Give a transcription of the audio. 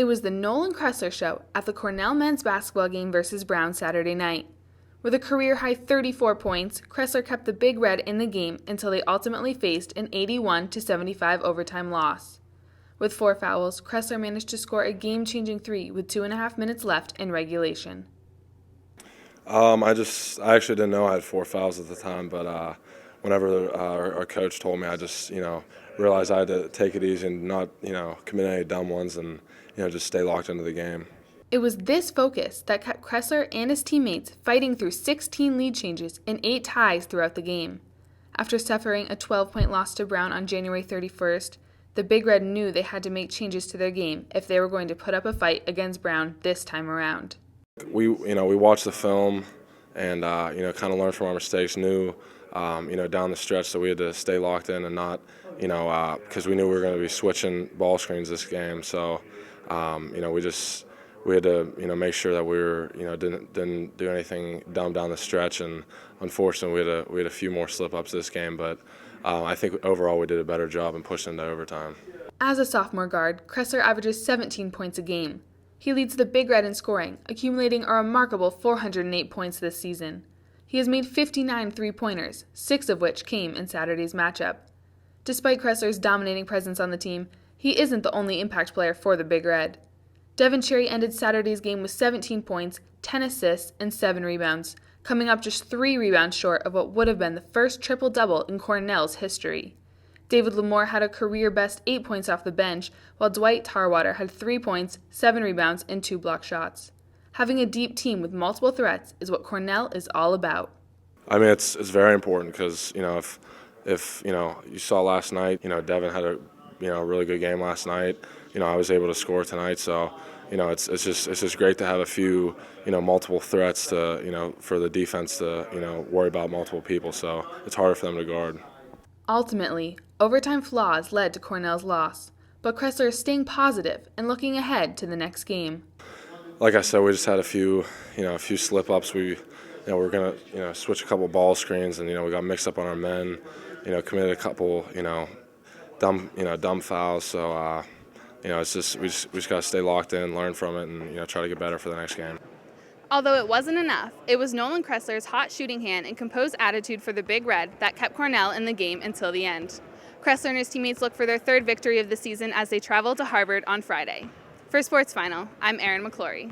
It was the Nolan Cressler show at the Cornell men's basketball game versus Brown Saturday night. With a career-high 34 points, Cressler kept the Big Red in the game until they ultimately faced an 81-75 overtime loss. With 4 fouls, Cressler managed to score a game-changing 3 with 2.5 minutes left in regulation. I actually didn't know I had 4 fouls at the time, but whenever our coach told me, I just realized I had to take it easy and not commit any dumb ones and just stay locked into the game. It was this focus that kept Cressler and his teammates fighting through 16 lead changes and 8 ties throughout the game. After suffering a 12-point loss to Brown on January 31st, the Big Red knew they had to make changes to their game if they were going to put up a fight against Brown this time around. We watched the film and kind of learned from our mistakes. Knew down the stretch that we had to stay locked in and not because we knew we were going to be switching ball screens this game. So we had to make sure that we were didn't do anything dumb down the stretch. And unfortunately we had a few more slip ups this game, but I think overall we did a better job and pushed into overtime. As a sophomore guard, Cressler averages 17 points a game. He leads the Big Red in scoring, accumulating a remarkable 408 points this season. He has made 59 three-pointers, 6 of which came in Saturday's matchup. Despite Cressler's dominating presence on the team, he isn't the only impact player for the Big Red. Devin Cherry ended Saturday's game with 17 points, 10 assists, and 7 rebounds, coming up just 3 rebounds short of what would have been the first triple-double in Cornell's history. David Lamore had a career-best 8 points off the bench, while Dwight Tarwater had 3 points, 7 rebounds, and 2 block shots. Having a deep team with multiple threats is what Cornell is all about. I mean, it's very important because if you saw last night, Devin had a really good game last night. I was able to score tonight, so it's just great to have a few multiple threats to for the defense to worry about multiple people. So it's harder for them to guard. Ultimately, overtime flaws led to Cornell's loss, but Cressler is staying positive and looking ahead to the next game. Like I said, we just had a few slip-ups. We we're gonna switch a couple ball screens, and we got mixed up on our men. Committed a couple dumb fouls. So it's just we just gotta stay locked in, learn from it, and try to get better for the next game. Although it wasn't enough, it was Nolan Cressler's hot shooting hand and composed attitude for the Big Red that kept Cornell in the game until the end. Cressler and his teammates look for their 3rd victory of the season as they travel to Harvard on Friday. For Sports Final, I'm Erin McClory.